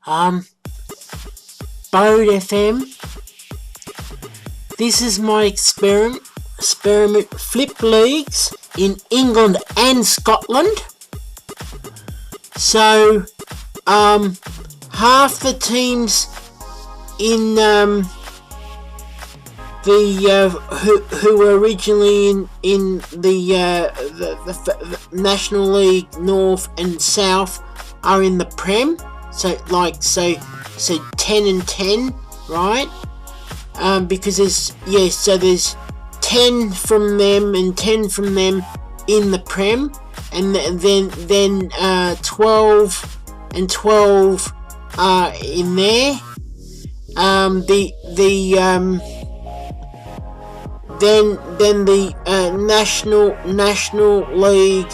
Bode FM. This is my experiment flip leagues in England and Scotland. So, half the teams in who were originally in the National League North and South are in the Prem. So 10 and 10, right? Because there's 10 from them and 10 from them in the Prem, and then 12 and 12 are in there. Then the National League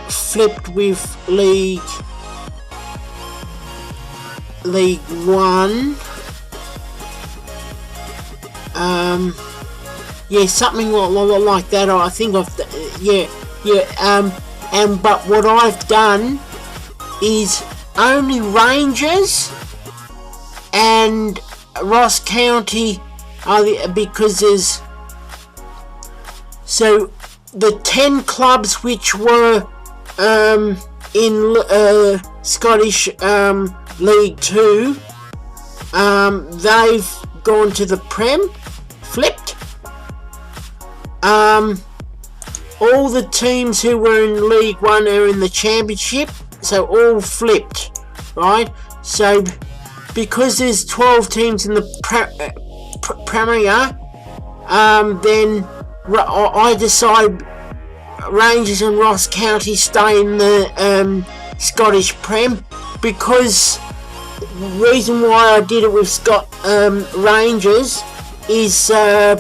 flipped with League 1. Something like that. I think but what I've done is only Rangers and Ross County because there's so the 10 clubs which were in Scottish League 2, they've gone to the Prem, flipped. All the teams who were in League 1 are in the Championship, so all flipped, right? So because there's 12 teams in the Premier, then I decide Rangers and Ross County stay in the Scottish Prem, because the reason why I did it with Rangers is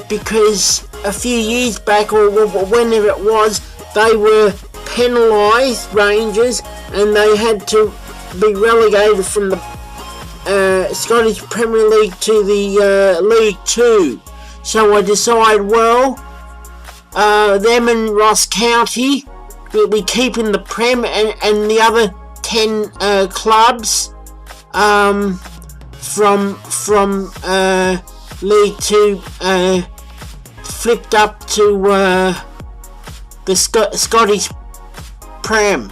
because a few years back, or whenever it was, they were penalised, Rangers, and they had to be relegated from the Scottish Premier League to the League 2. So I decided, them and Ross County will be keeping the Prem, and the other 10 clubs from League 2 flipped up to the Scottish Prem.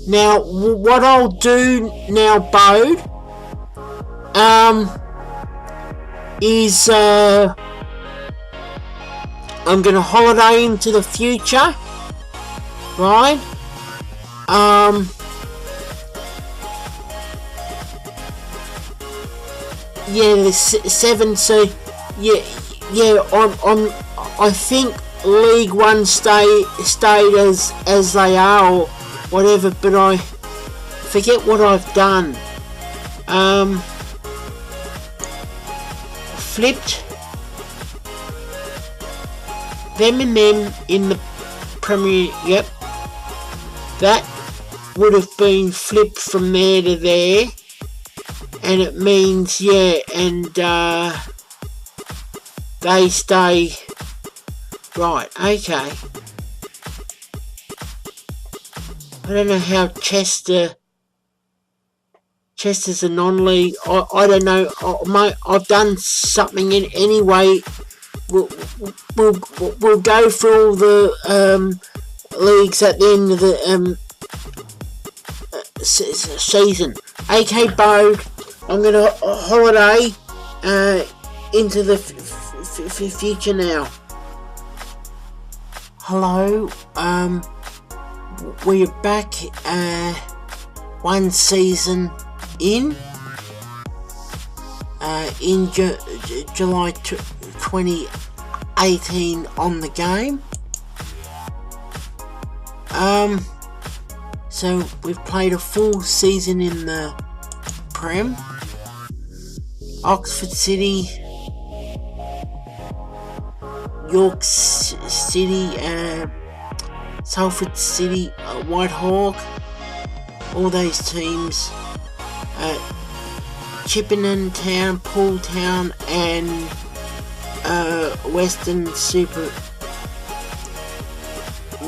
Now, what I'll do now, Bode, is I'm going to holiday into the future, right? The 7. So I think League 1 stayed as they are, or whatever, but I forget what I've done. Flipped them and them in the Premier. Yep, that would have been flipped from there to there, and it means they stay. Right, okay. I don't know how Chester's a non-league. I don't know. I've done something in anyway. We'll go through all the leagues at the end of the season. Okay, Bode, I'm going to holiday into the future now. Hello, we're back one season in July 2018 on the game. So we've played a full season in the Prem. Oxford City, York City, Salford City, Whitehawk, all those teams, Chippenham Town, Poole Town, and Western Super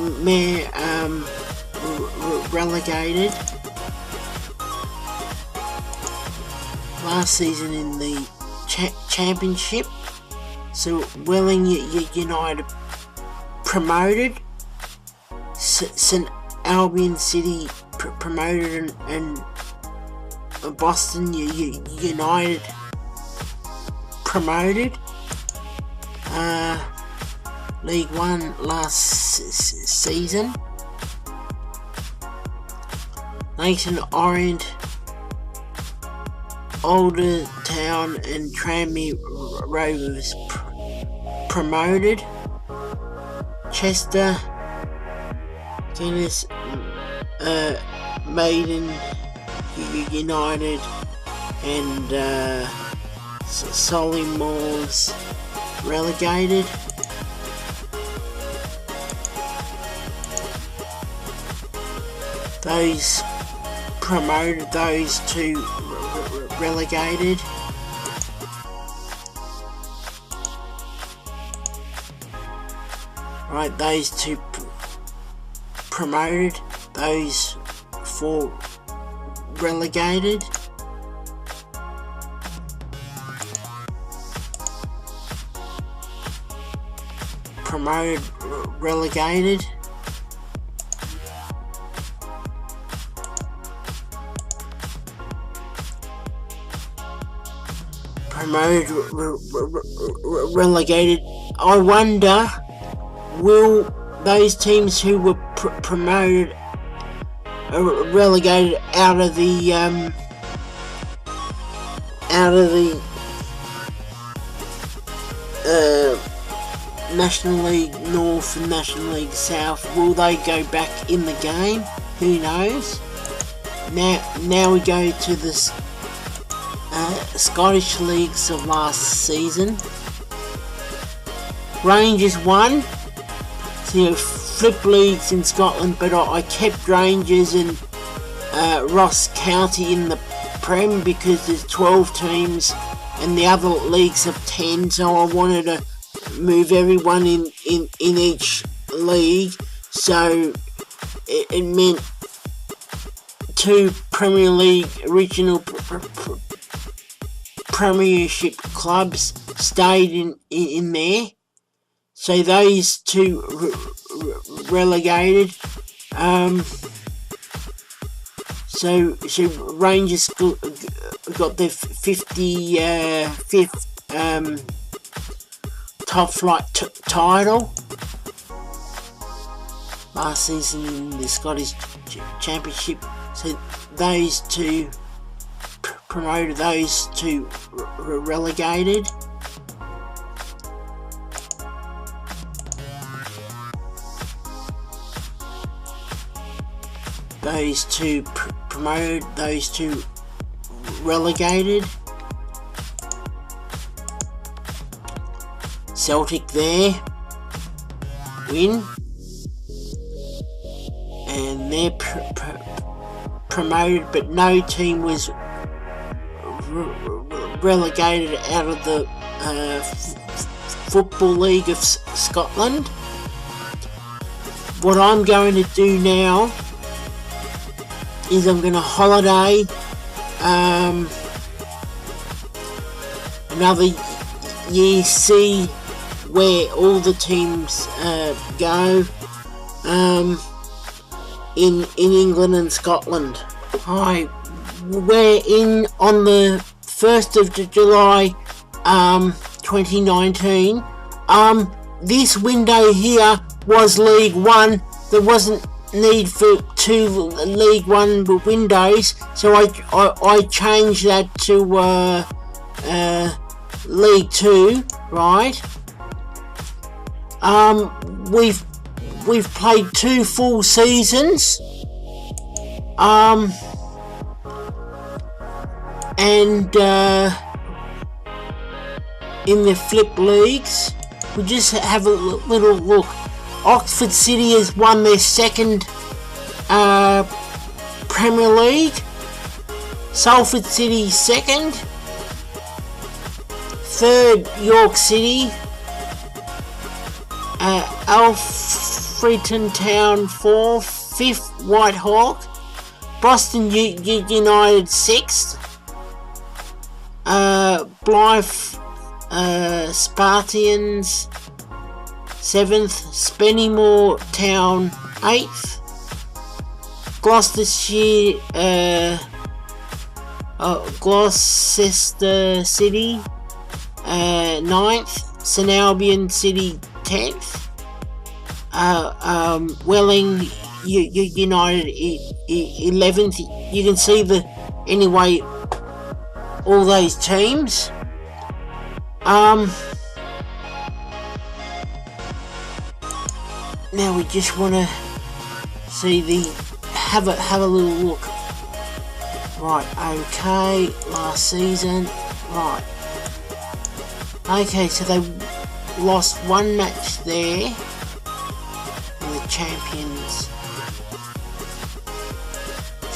Nightmare relegated last season in the championship. So Welling United promoted, St Albion City promoted, and Boston United promoted. League One last season. Leyton Orient, Aldertown and Tranmere Rovers promoted. Chester, Guinness, Maiden United, and Sollymoors relegated. Those promoted, those two relegated. Right, those two promoted, those four relegated. Promoted, relegated. Promoted, relegated. I wonder, will those teams who were promoted, relegated out of the National League North and National League South, will they go back in the game? Who knows? Now we go to this Scottish Leagues of last season. Rangers won. So you have flip leagues in Scotland, but I kept Rangers and Ross County in the Prem because there's 12 teams and the other leagues have 10, so I wanted to move everyone in each league, so it meant 2 Premier League regional premiership clubs stayed in there, so those 2 relegated. So Rangers got their 55th top flight title last season in the Scottish Championship. So those 2 promoted, those 2 relegated. Those 2 promoted, those 2 relegated. Celtic there win, and they're promoted, but no team was relegated out of the Football League of Scotland. What I'm going to do now is I'm going to holiday another year, see where all the teams go in England and Scotland. Hi, we're in on the 1st of July 2019. This window here was League One. There wasn't need for 2 League One windows, so I changed that to League Two, right? We've played 2 full seasons, and in the flip leagues, we just have a little look. Oxford City has won their 2nd Premier League. Salford City 2nd. 3rd York City. Freetown Town 4th, 5th Whitehawk, Boston United 6th, Blythe Spartans 7th, Spennymoor Town 8th, Gloucestershire Gloucester City 9th, St Albion City 10th, Welling United 11th. You can see anyway all those teams. Now we just want to see have a little look. Right, okay, last season, right. Okay, so they lost one match there in the Champions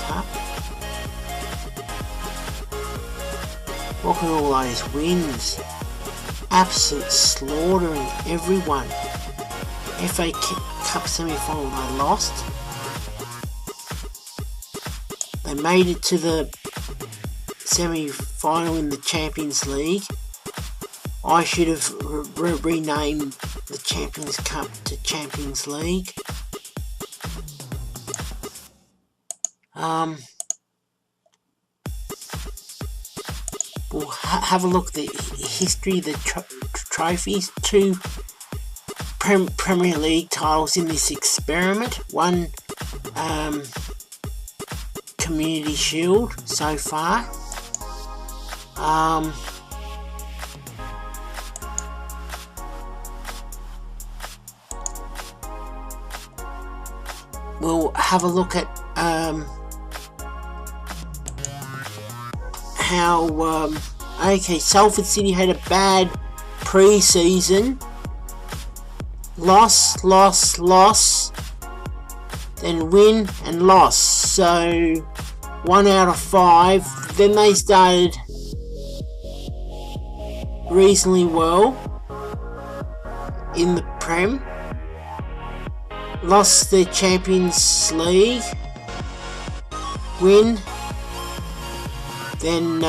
Cup. Look at all those wins. Absolute slaughtering everyone. FA Cup semi-final they lost. They made it to the semi-final in the Champions League. I should have renamed the Champions Cup to Champions League. We'll have a look at the history of the trophies. 2 Premier League titles in this experiment. 1 Community Shield so far. We'll have a look at how okay, Salford City had a bad pre-season. Loss, then win and loss. So 1 out of 5. Then they started reasonably well in the Prem. Lost the Champions League. Win. Then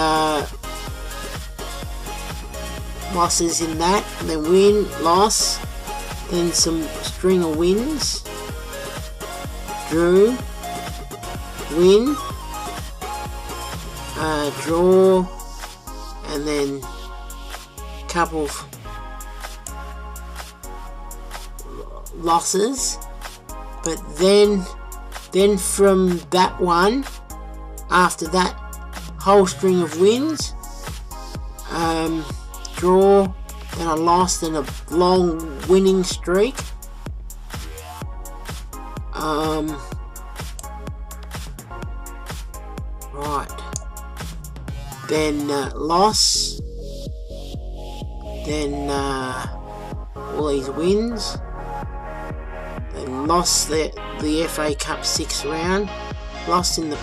losses in that. And then win, loss. Then some string of wins. Drew. Win. Draw. And then a couple of losses. But then from that one, after that whole string of wins, draw, then a loss, then a long winning streak. Right. Then loss. Then all these wins. They lost the FA Cup 6th round. Lost in the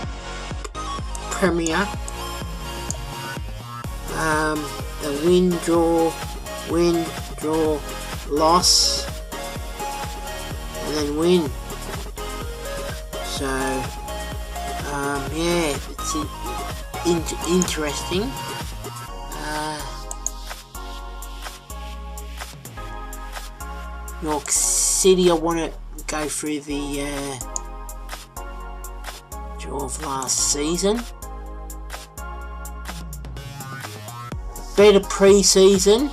Premier. The win, draw, loss, and then win. So, yeah, it's interesting. York City, I want to go through the draw of last season. Better pre-season.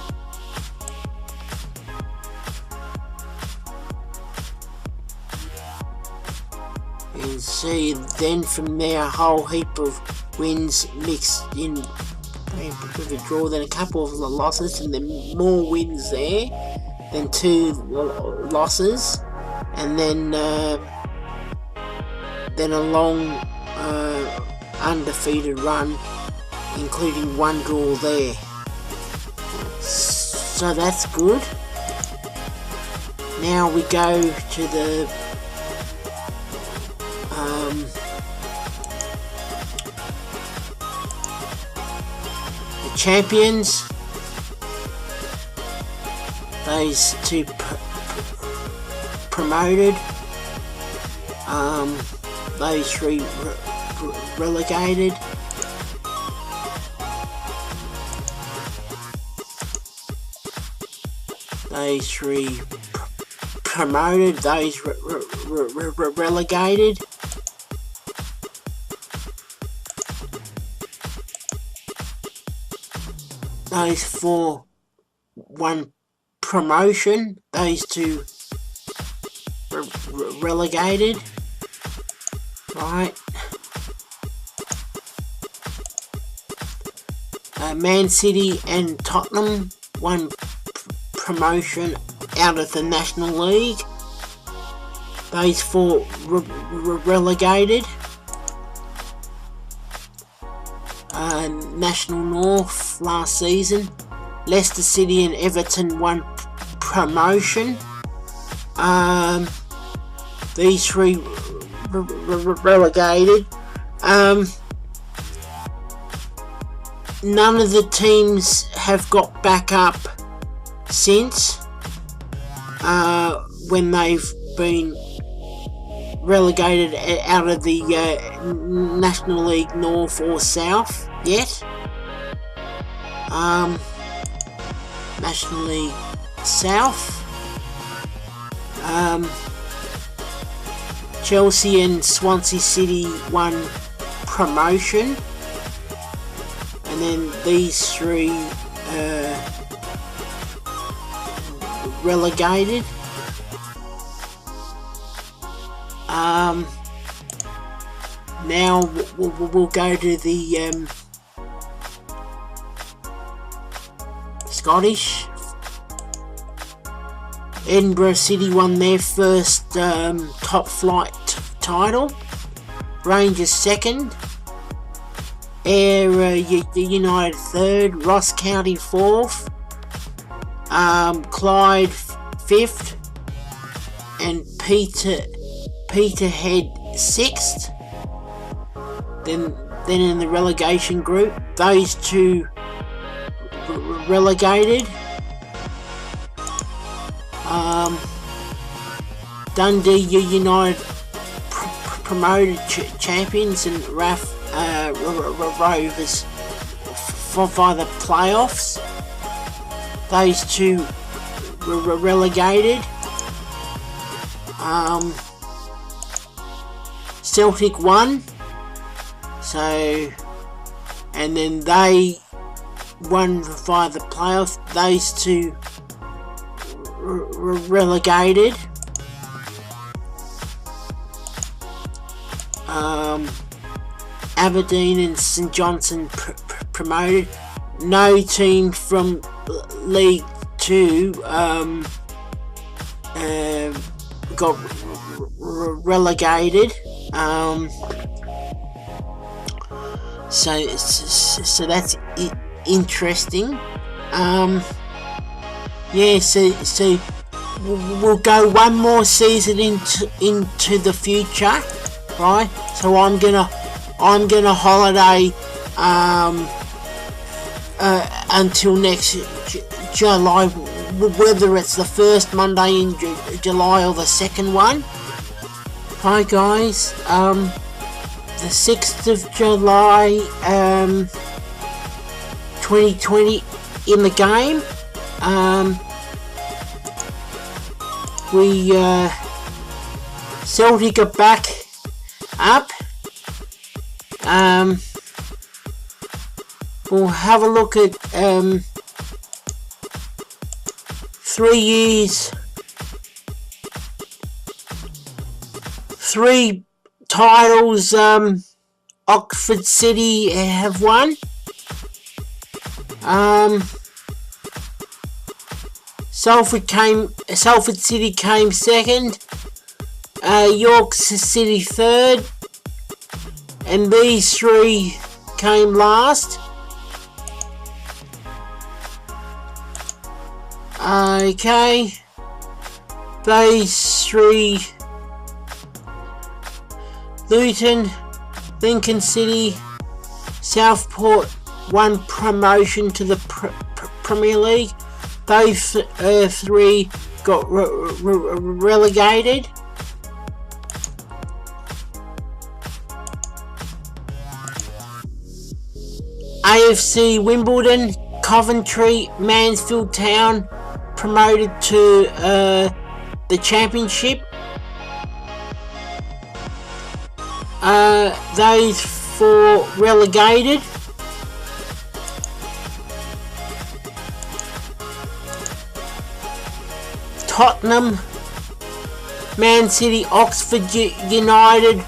You can see then from there a whole heap of wins mixed in with a draw, then a couple of losses, and then more wins there, then 2 losses, and then a long undefeated run, including 1 draw there. So that's good. Now we go to the champions. Those 2 promoted. Those 3 relegated. Those 3 promoted. Those relegated. Those 4 1 promotion. Those 2 relegated. Right. Man City and Tottenham, 1 promotion out of the National League. Those 4 relegated. National North last season. Leicester City and Everton, 1 promotion. These 3 relegated. None of the teams have got back up since when they've been relegated out of the National League North or South yet. National League South. Chelsea and Swansea City, 1 promotion. And then these 3 relegated. Now we'll go to the Scottish. Edinburgh City won their first top flight title. Rangers 2nd. Ayr United 3rd. Ross County 4th. Clyde 5th. And Peterhead 6th. Then in the relegation group, those 2 relegated. Dundee United promoted champions, and Rovers via the playoffs. Those 2 relegated. Celtic won. So, and then they won via the playoff. Those 2 relegated. Aberdeen and St Johnstone promoted. No team from League 2 got relegated. So that's interesting. Yeah, so we'll go 1 more season into the future, right? So I'm gonna holiday until next July, whether it's the first Monday in July or the second one. Hi guys, the 6th of July 2020 in the game. We Celtic are back up. We'll have a look at 3 years, 3 titles Oxford City have won. Salford City came second, York City third, and these 3 came last. Okay, these 3: Luton, Lincoln City, Southport won promotion to the Premier League. Those 3 got relegated. AFC Wimbledon, Coventry, Mansfield Town promoted to the Championship. Those 4 relegated. Tottenham, Man City, Oxford United,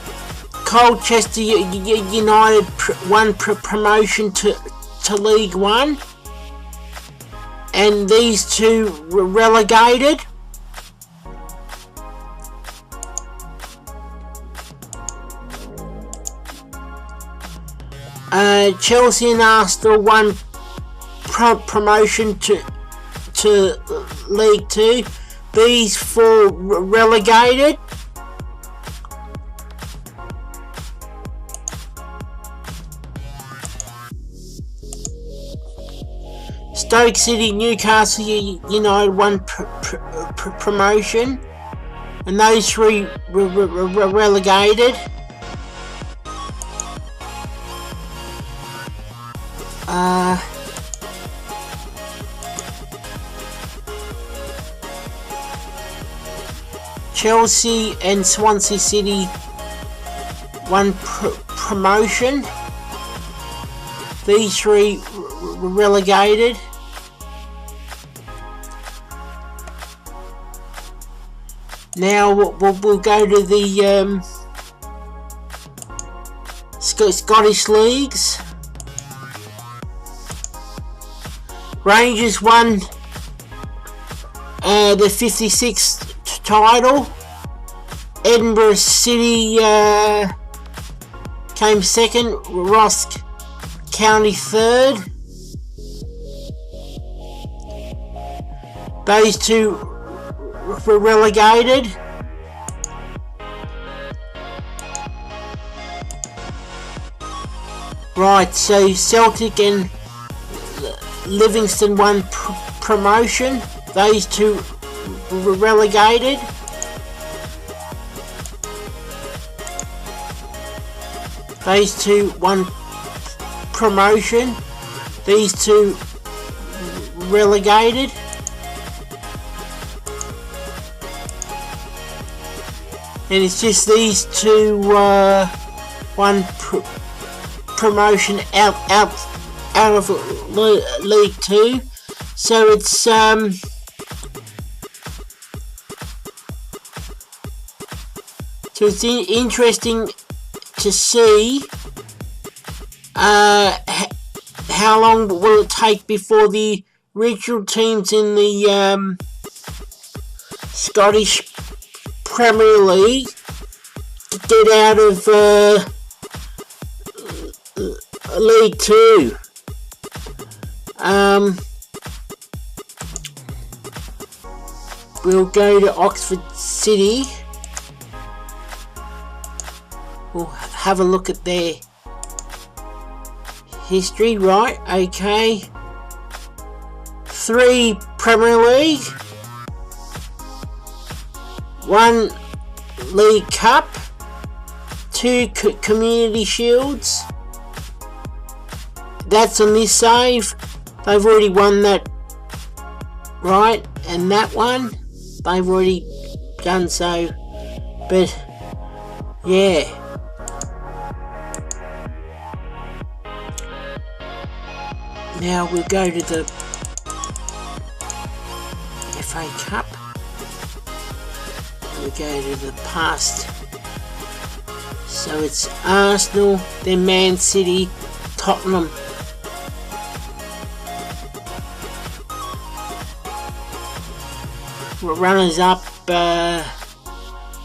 Colchester United won promotion to League One, and these 2 were relegated. Chelsea and Arsenal won promotion to League 2. These 4 relegated. Stoke City, Newcastle United won promotion, and those 3 were relegated. Chelsea and Swansea City won promotion. These 3 were relegated. Now we'll go to the Scottish leagues. Rangers won the 56th title. Edinburgh City came second. Ross County third. Those 2 were relegated. Right, so Celtic and Livingston won promotion. Those 2 were relegated. These 2 won promotion. These 2 relegated. And it's just these 2 won promotion out of League 2. So it's interesting to see how long will it take before the regional teams in the Scottish Premier League get out of League 2. We'll go to Oxford City. We'll have a look at their history. Right, okay. 3 Premier League, 1 League Cup, 2 Community Shields. That's on this save. They've already won that, right? And that one, they've already done so. But yeah. Now we'll go to the FA Cup. We'll go to the past. So it's Arsenal, then Man City, Tottenham. Runners up,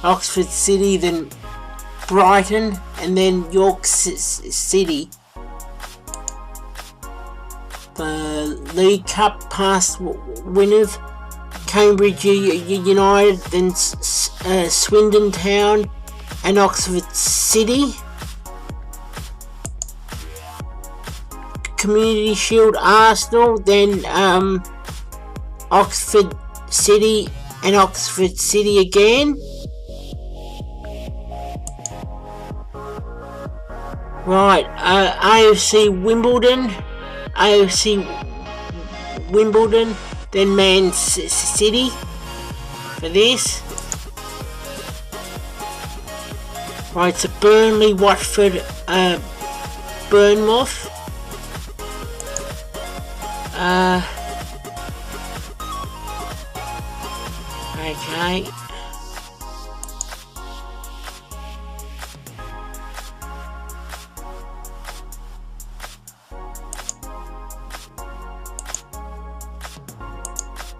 Oxford City, then Brighton, and then York City. The League Cup past winners: Cambridge United, then Swindon Town and Oxford City. Community Shield: Arsenal, then Oxford City and Oxford City again. Right, AFC Wimbledon, then Man City for this. Right, so Burnley, Watford, Bournemouth. Okay.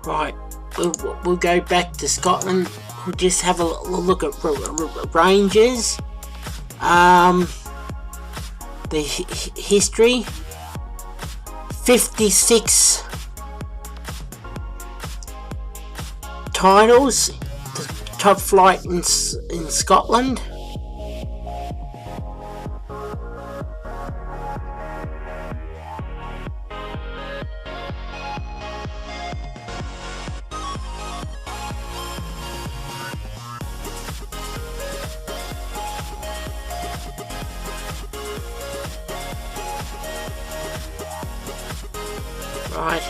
Right, we'll go back to Scotland. We'll just have a look at Rangers. The history. 56 titles, the top flight in Scotland. Right.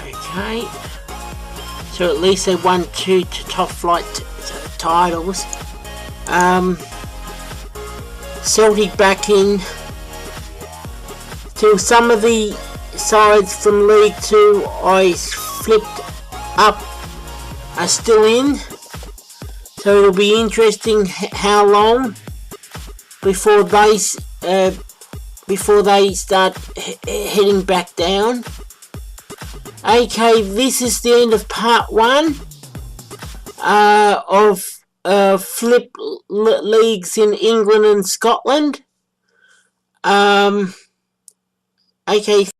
Okay. So at least they won 2 top flight titles. Celtic back in. So some of the sides from League 2 I flipped up are still in. So it'll be interesting how long before they start heading back down. Okay, this is the end of part 1 of flip leagues in England and Scotland. Okay.